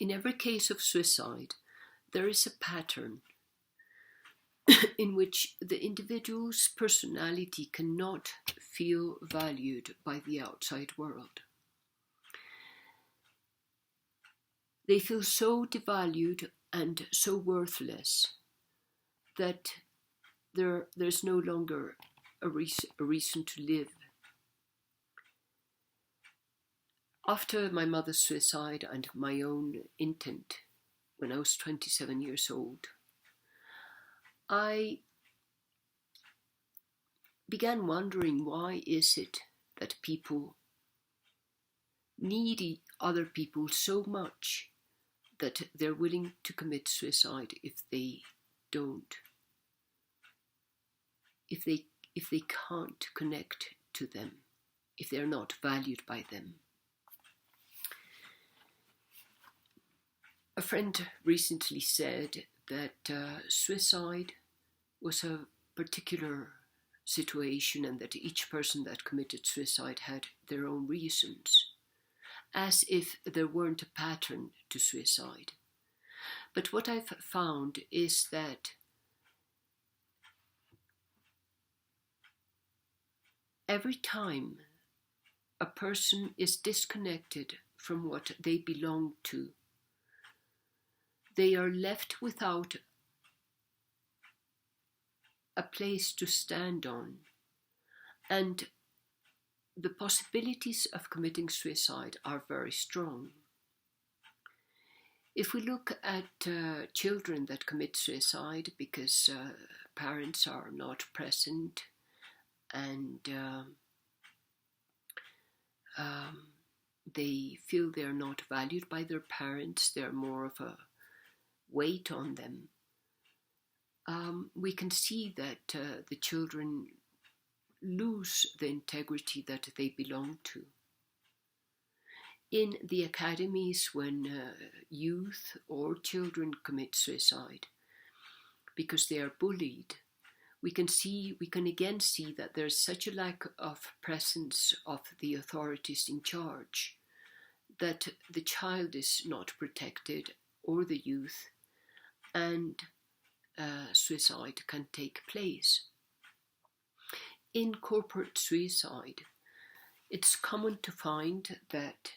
In every case of suicide, there is a pattern in which the individual's personality cannot feel valued by the outside world. They feel so devalued and so worthless that there's no longer a reason to live. After my mother's suicide and my own intent, when I was 27 years old, I began wondering, why is it that people need other people so much that they're willing to commit suicide if they can't connect to them, if they're not valued by them. A friend recently said that suicide was a particular situation and that each person that committed suicide had their own reasons, as if there weren't a pattern to suicide. But what I've found is that every time a person is disconnected from what they belong to, they are left without a place to stand on, and the possibilities of committing suicide are very strong. If we look at children that commit suicide because parents are not present and they feel they're not valued by their parents, they're more of a weight on them, we can see that the children lose the integrity that they belong to. In the academies, when youth or children commit suicide because they are bullied, we can again see that there's such a lack of presence of the authorities in charge that the child is not protected, or the youth, and suicide can take place. In corporate suicide, it's common to find that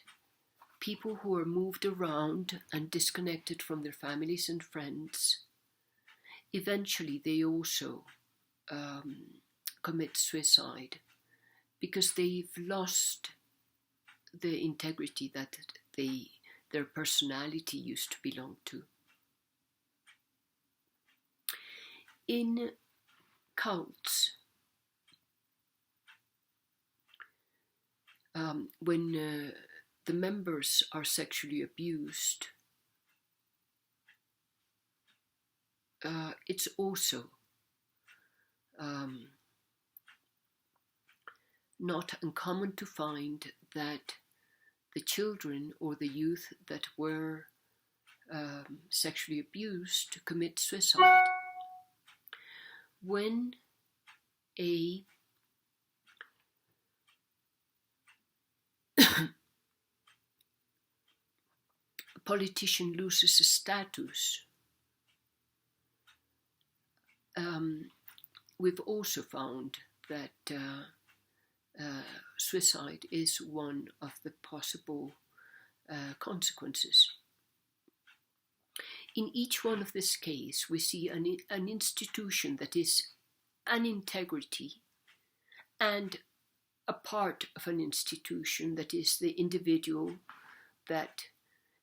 people who are moved around and disconnected from their families and friends, eventually they also commit suicide because they've lost the integrity that their personality used to belong to. In cults, when the members are sexually abused, it's also not uncommon to find that the children or the youth that were sexually abused commit suicide. When a politician loses a status, we've also found that suicide is one of the possible consequences. In each one of this case, we see an institution that is an integrity, and a part of an institution that is the individual that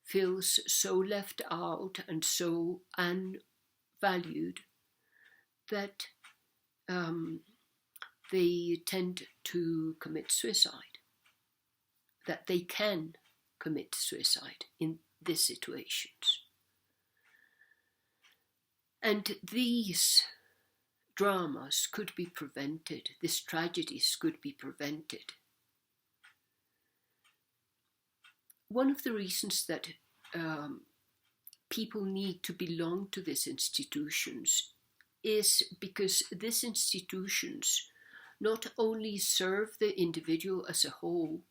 feels so left out and so unvalued that they tend to commit suicide, that they can commit suicide in these situations. And these dramas could be prevented, these tragedies could be prevented. One of the reasons that people need to belong to these institutions is because these institutions not only serve the individual as a whole,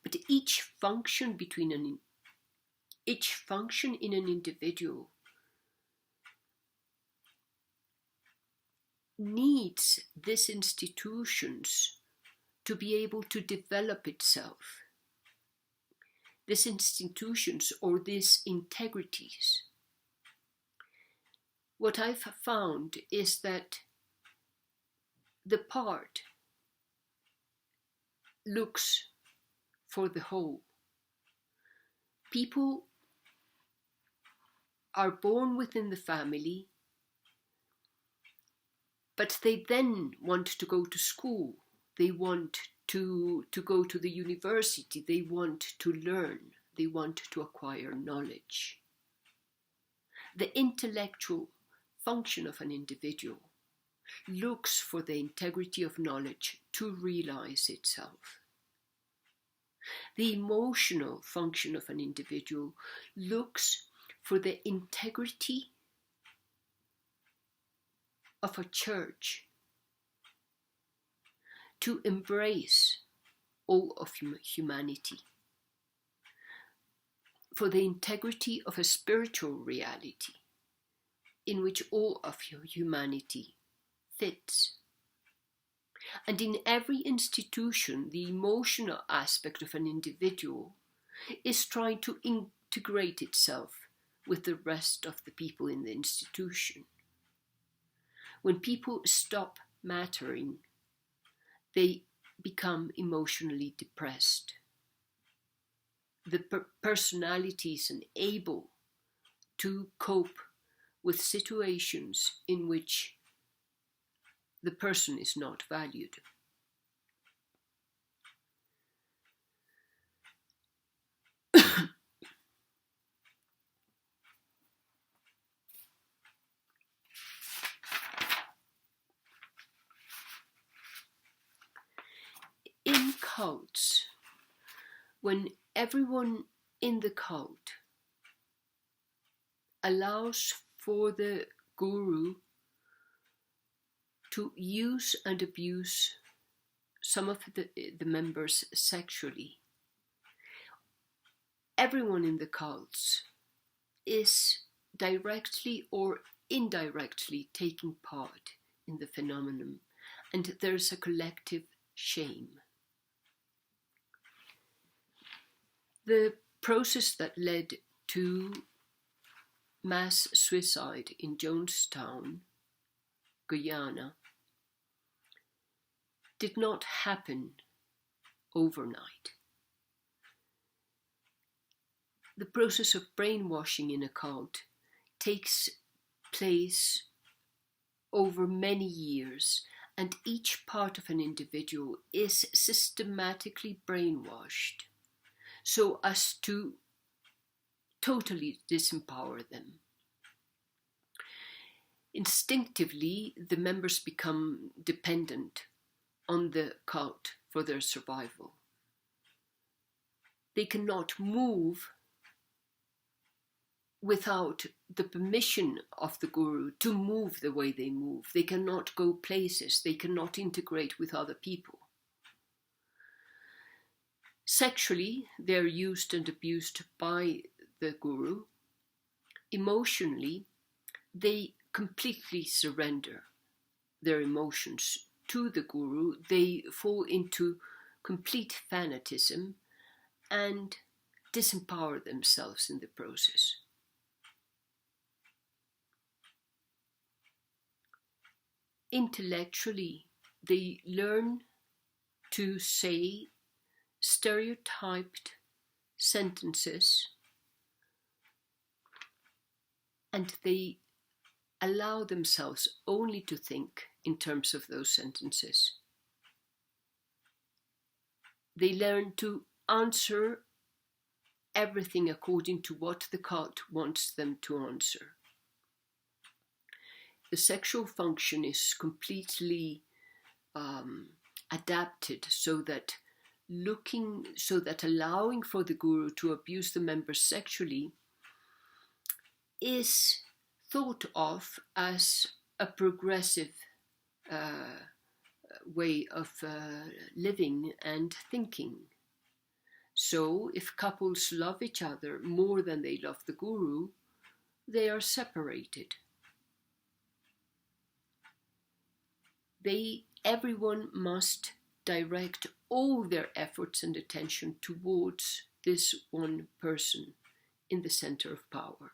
but each function between each function in an individual needs these institutions to be able to develop itself. These institutions or these integrities. What I've found is that the part looks for the whole. People are born within the family, but they then want to go to school. They want to go to the university. They want to learn. They want to acquire knowledge. The intellectual function of an individual looks for the integrity of knowledge to realize itself. The emotional function of an individual looks for the integrity of a church to embrace all of humanity, for the integrity of a spiritual reality in which all of humanity fits. And in every institution, the emotional aspect of an individual is trying to integrate itself with the rest of the people in the institution. When people stop mattering, they become emotionally depressed. The personality is unable to cope with situations in which the person is not valued. In cults, when everyone in the cult allows for the guru to use and abuse some of the members sexually, everyone in the cults is directly or indirectly taking part in the phenomenon, and there's a collective shame. The process that led to mass suicide in Jonestown, Guyana, did not happen overnight. The process of brainwashing in a cult takes place over many years, and each part of an individual is systematically brainwashed so as to totally disempower them. Instinctively, the members become dependent on the cult for their survival. They cannot move without the permission of the guru to move the way they move. They cannot go places. They cannot integrate with other people. Sexually, they're used and abused by the guru. Emotionally, they completely surrender their emotions to the guru. They fall into complete fanatism and disempower themselves in the process. Intellectually, they learn to say stereotyped sentences, and they allow themselves only to think in terms of those sentences. They learn to answer everything according to what the cult wants them to answer. The sexual function is completely adapted so that allowing for the guru to abuse the members sexually is thought of as a progressive way of living and thinking. So, if couples love each other more than they love the guru, they are separated. Everyone must direct all their efforts and attention towards this one person in the center of power.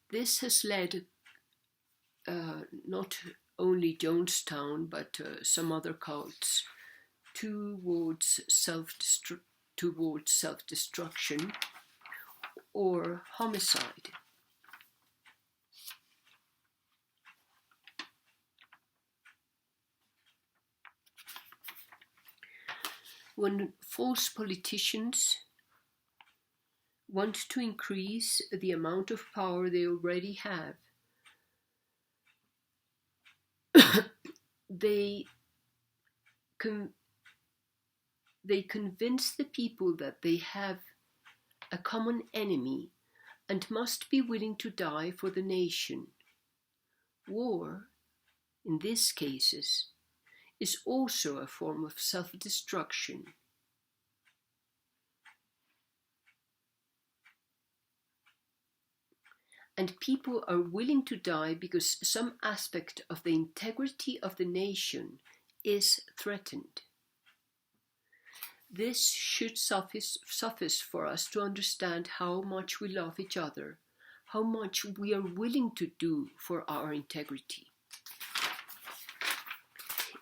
This has led not only Jonestown but some other cults towards self-destruction or homicide. When false politicians want to increase the amount of power they already have, they convince the people that they have a common enemy and must be willing to die for the nation. War, in these cases, is also a form of self-destruction. And people are willing to die because some aspect of the integrity of the nation is threatened. This should suffice for us to understand how much we love each other, how much we are willing to do for our integrity.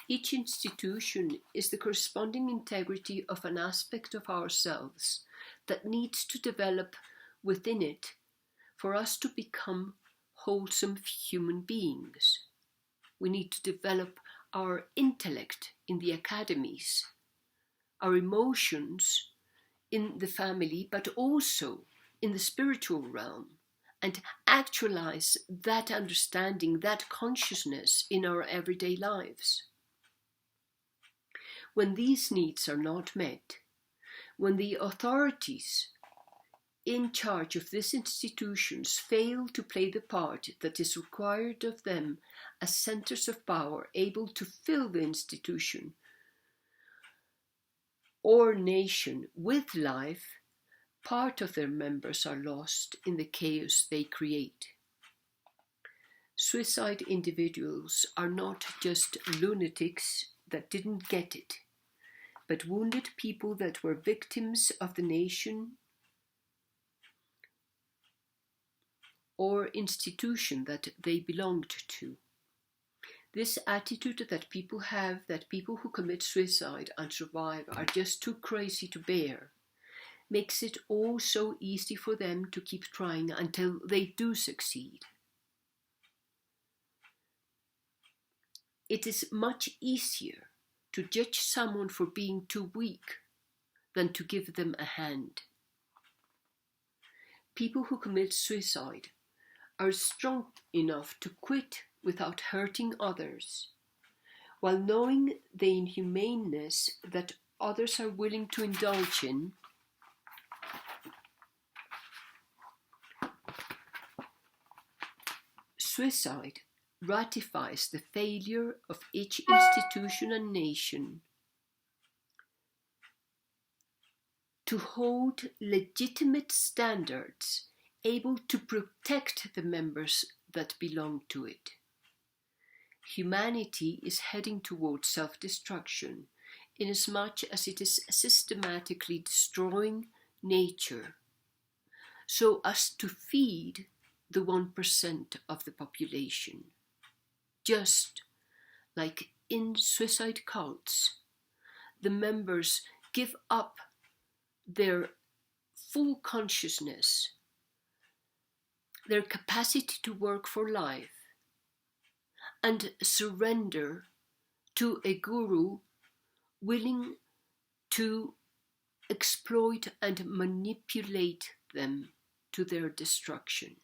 Each institution is the corresponding integrity of an aspect of ourselves that needs to develop within it for us to become wholesome human beings. We need to develop our intellect in the academies, our emotions in the family, but also in the spiritual realm, and actualize that understanding, that consciousness in our everyday lives. When these needs are not met, when the authorities in charge of these institutions fail to play the part that is required of them as centers of power able to fill the institution or nation with life, part of their members are lost in the chaos they create. Suicide individuals are not just lunatics that didn't get it, but wounded people that were victims of the nation or institution that they belonged to. This attitude that people have, that people who commit suicide and survive are just too crazy to bear, makes it all so easy for them to keep trying until they do succeed. It is much easier to judge someone for being too weak than to give them a hand. People who commit suicide are strong enough to quit without hurting others, while knowing the inhumaneness that others are willing to indulge in. Suicide ratifies the failure of each institution and nation to hold legitimate standards able to protect the members that belong to it. Humanity is heading towards self-destruction inasmuch as it is systematically destroying nature so as to feed the 1% of the population. Just like in suicide cults, the members give up their full consciousness, their capacity to work for life, and surrender to a guru willing to exploit and manipulate them to their destruction.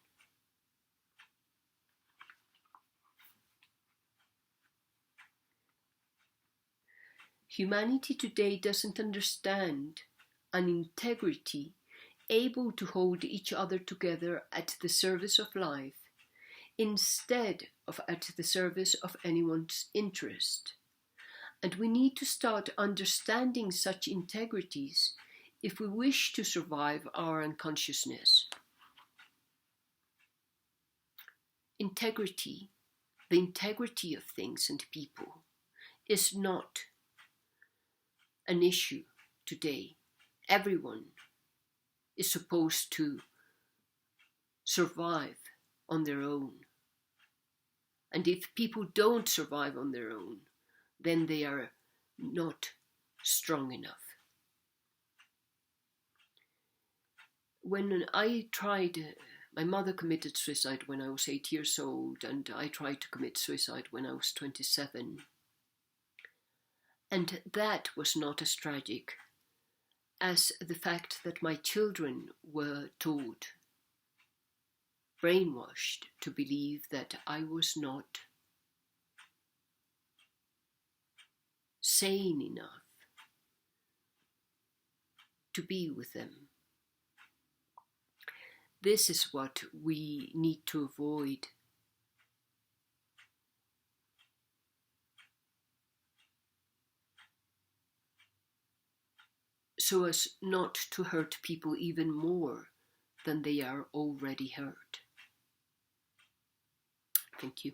Humanity today doesn't understand an integrity able to hold each other together at the service of life, instead of at the service of anyone's interest, And we need to start understanding such integrities if we wish to survive our unconsciousness. Integrity, the integrity of things and people, is not an issue today. Everyone is supposed to survive on their own. And if people don't survive on their own, then they are not strong enough. When I tried, my mother committed suicide when I was 8 years old, and I tried to commit suicide when I was 27. And that was not as tragic as the fact that my children were taught, brainwashed, to believe that I was not sane enough to be with them. This is what we need to avoid. So as not to hurt people even more than they are already hurt. Thank you.